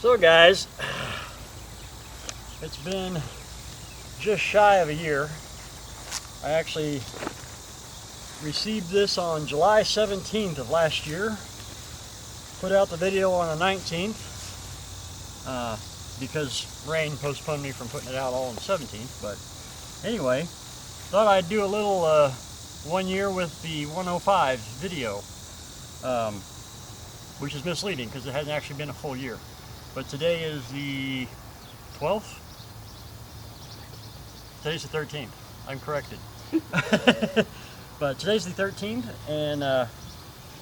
So guys, it's been just shy of a year. I actually received this on July 17th of last year. Put out the video on the 19th because rain postponed me from putting it out all on the 17th. But anyway, thought I'd do a little 1 year with the 105 video, which is misleading because it hasn't actually been a full year. But today is the 12th? Today's the 13th. I'm corrected. But today's the 13th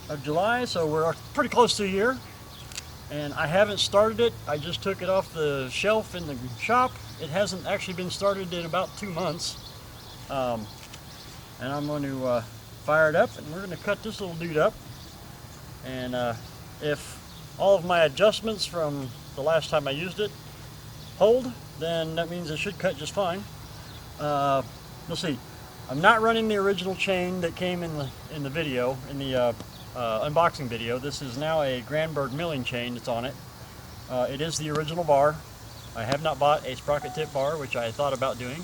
of July, so we're pretty close to a year. And I haven't started it. I just took it off the shelf in the shop. It hasn't actually been started in about 2 months. And I'm going to fire it up, and we're going to cut this little dude up. And if all of my adjustments from the last time I used it hold, then that means it should cut just fine. You'll see. I'm not running the original chain that came in the video, in the unboxing video. This is now a Grandberg milling chain that's on it. It is the original bar. I have not bought a sprocket tip bar, which I thought about doing.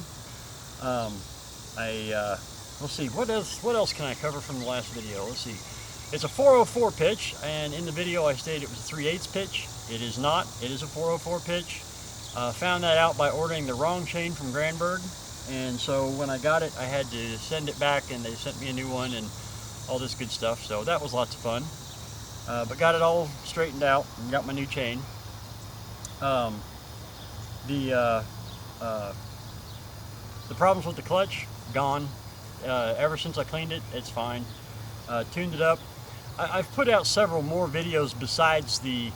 Let's see, what else can I cover from the last video? Let's see. It's a 404 pitch, and in the video I stated it was a 3/8 pitch. It is not. It is a 404 pitch. Found that out by ordering the wrong chain from Grandberg, and so when I got it I had to send it back, and they sent me a new one and all this good stuff, so that was lots of fun. But got it all straightened out and got my new chain. The problems with the clutch, gone. Ever since I cleaned it, it's fine. Tuned it up. I've put out several more videos besides the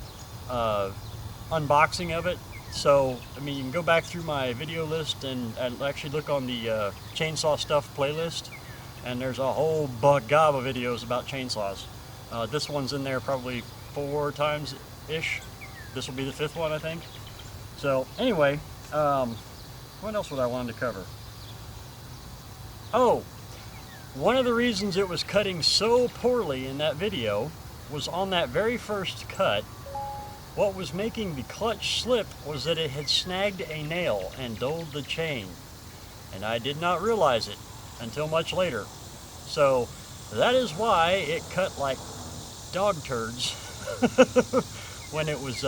unboxing of it. So, I mean, you can go back through my video list and actually look on the chainsaw stuff playlist. And there's a whole gob of videos about chainsaws. This one's in there probably 4 times-ish. This will be the 5th one, I think. So, anyway, what else would I want to cover? Oh! One of the reasons it was cutting so poorly in that video was on that very first cut. What was making the clutch slip was that it had snagged a nail and dulled the chain. And I did not realize it until much later. So that is why it cut like dog turds when it was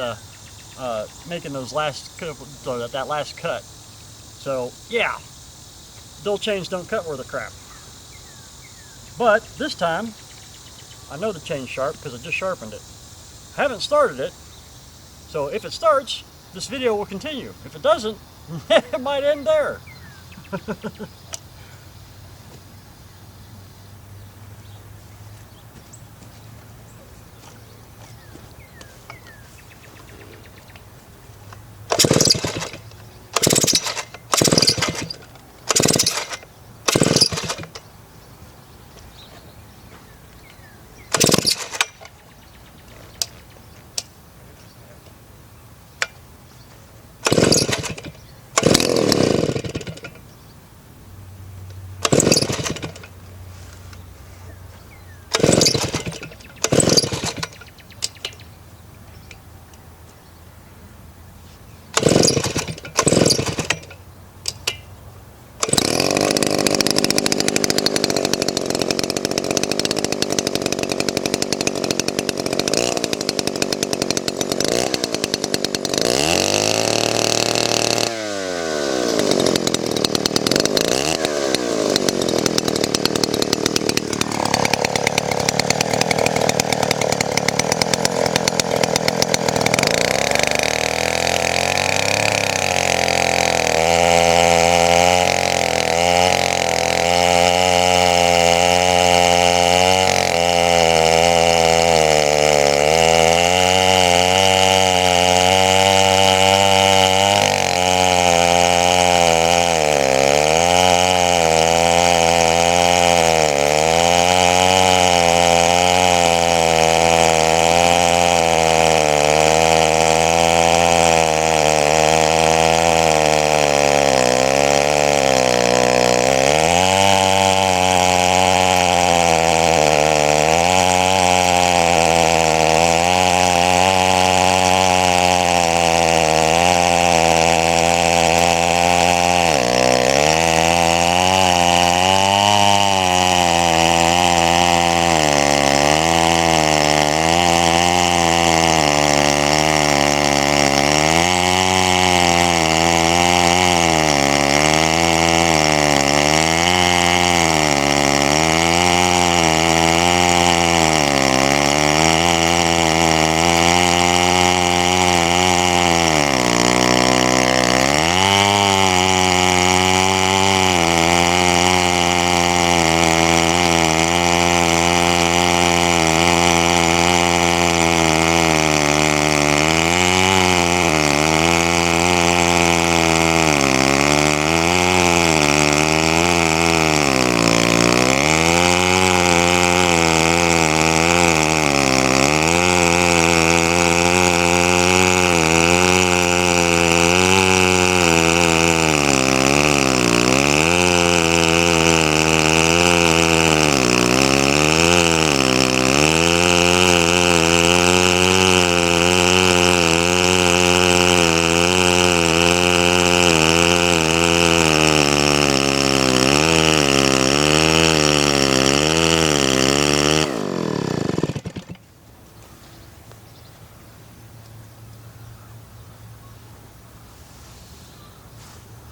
making those that last cut. So yeah, dull chains don't cut worth a crap. But this time, I know the chain's sharp because I just sharpened it. I haven't started it, so if it starts, this video will continue. If it doesn't, it might end there.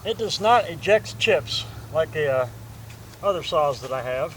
it does not eject chips like the other saws that I have.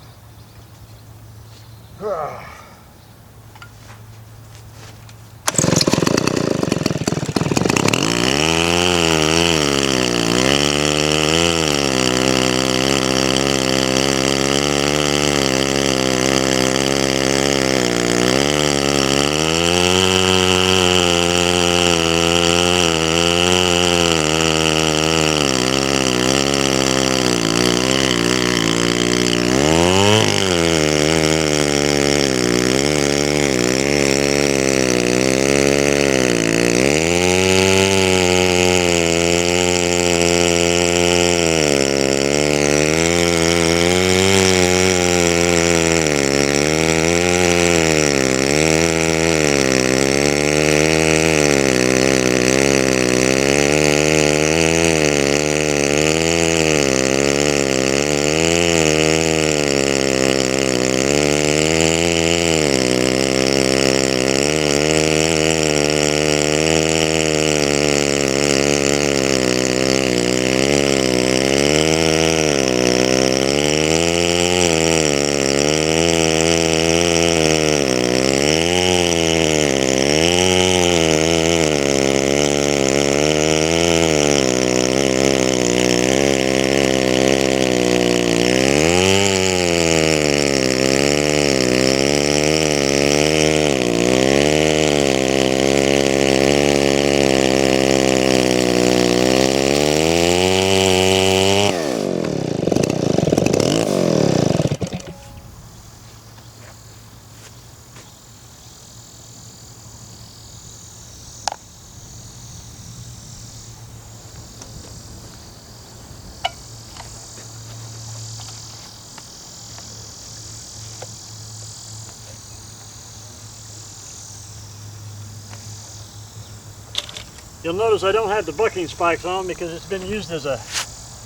You'll notice I don't have the bucking spikes on because it's been used as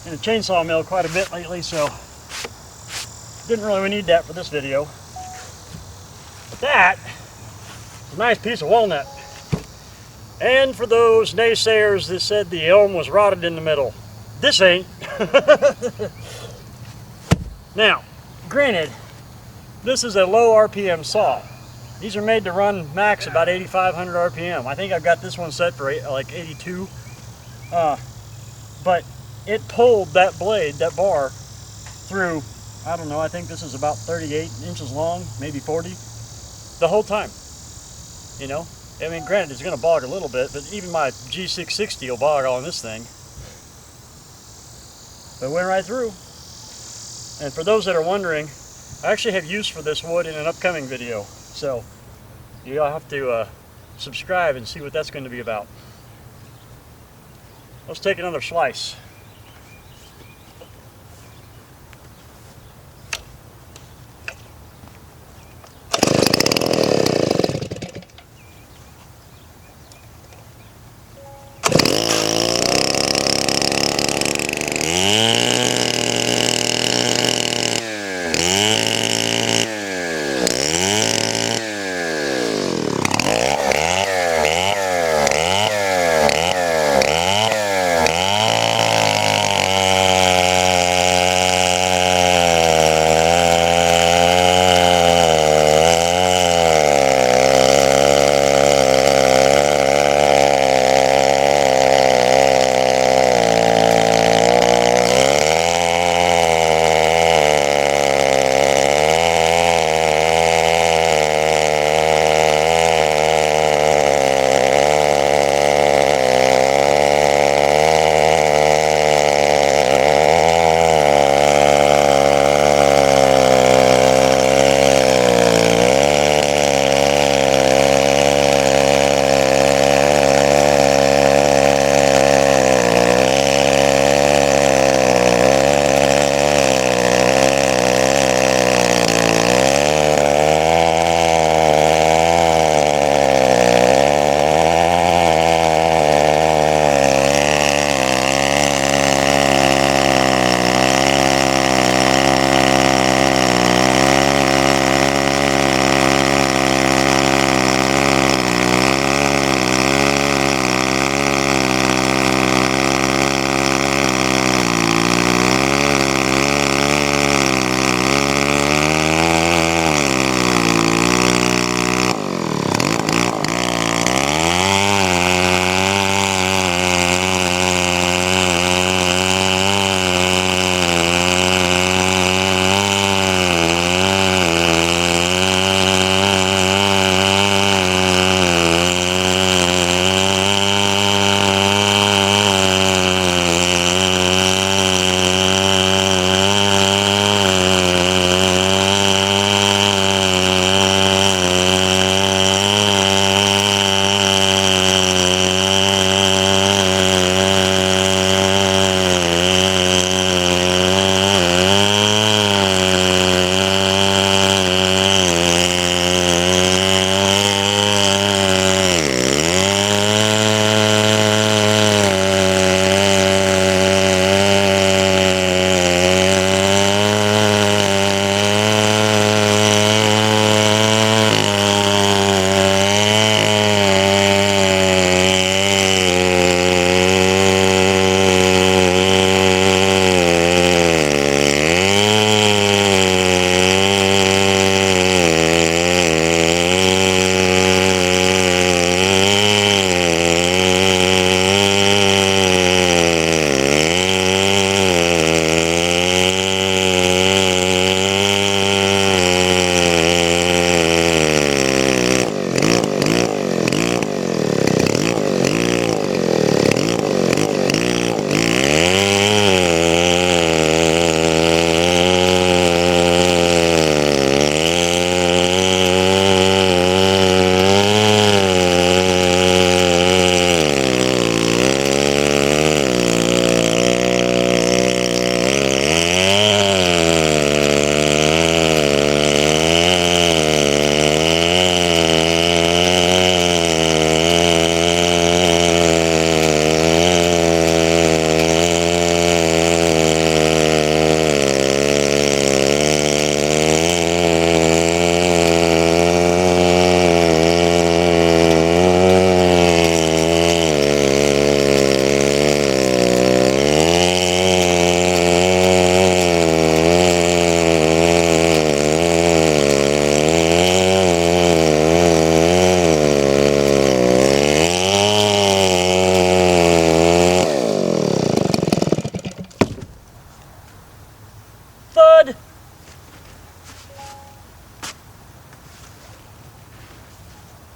in a chainsaw mill quite a bit lately, so didn't really need that for this video. But that is a nice piece of walnut. And for those naysayers that said the elm was rotted in the middle, this ain't. Now, granted, this is a low RPM saw. These are made to run max about 8,500 RPM. I think I've got this one set for like 82. But it pulled that blade, that bar, through, I don't know, I think this is about 38 inches long, maybe 40, the whole time. You know? I mean, granted, it's going to bog a little bit, but even my G660 will bog on this thing. But it went right through. And for those that are wondering, I actually have use for this wood in an upcoming video. So you'll have to subscribe and see what that's going to be about. Let's take another slice.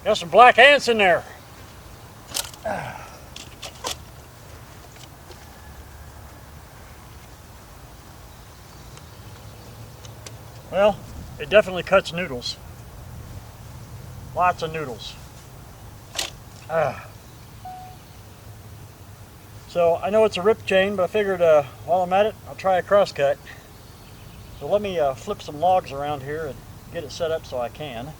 Got some black ants in there. Well, it definitely cuts noodles. Lots of noodles. So I know it's a rip chain, but I figured while I'm at it, I'll try a crosscut. So let me flip some logs around here and get it set up so I can.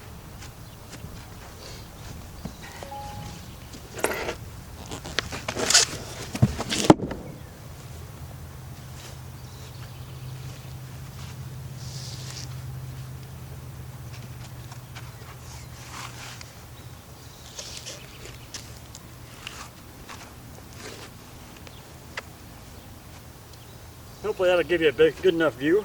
Hopefully that'll give you a good enough view.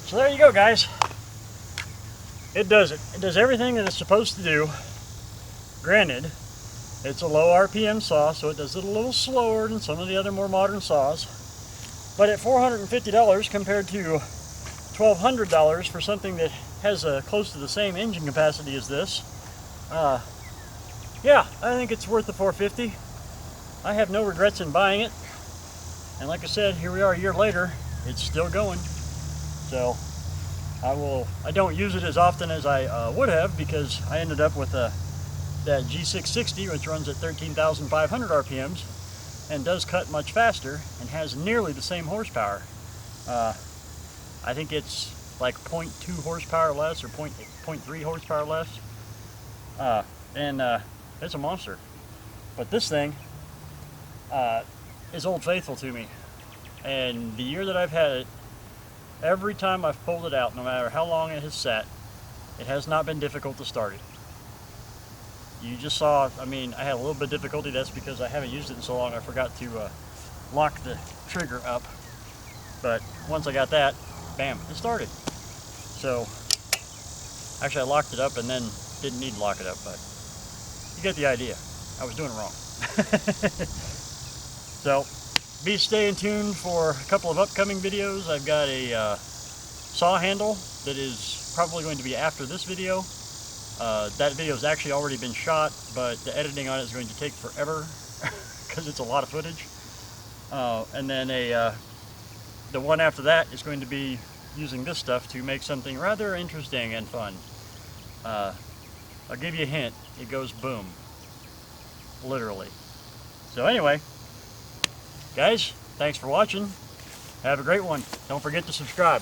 So there you go, guys. It does it. It does everything that it's supposed to do. Granted, it's a low RPM saw, so it does it a little slower than some of the other more modern saws. But at $450 compared to $1,200 for something that has close to the same engine capacity as this, yeah, I think it's worth the $450. I have no regrets in buying it. And like I said, here we are a year later, it's still going. So I don't use it as often as I would have, because I ended up with that G660, which runs at 13,500 RPMs and does cut much faster and has nearly the same horsepower. I think it's like 0.2 horsepower less or 0.3 horsepower less. And it's a monster. But this thing is old faithful to me. And the year that I've had it, every time I've pulled it out, no matter how long it has sat, it has not been difficult to start it. You just saw, I mean, I had a little bit of difficulty. That's because I haven't used it in so long. I forgot to lock the trigger up. But once I got that, bam, it started. So, actually I locked it up and then didn't need to lock it up, but you get the idea. I was doing it wrong. So, be staying tuned for a couple of upcoming videos. I've got a saw handle that is probably going to be after this video. That video has actually already been shot, but the editing on it is going to take forever because it's a lot of footage. And then the one after that is going to be using this stuff to make something rather interesting and fun. I'll give you a hint. It goes boom. Literally. So anyway, guys, thanks for watching. Have a great one. Don't forget to subscribe.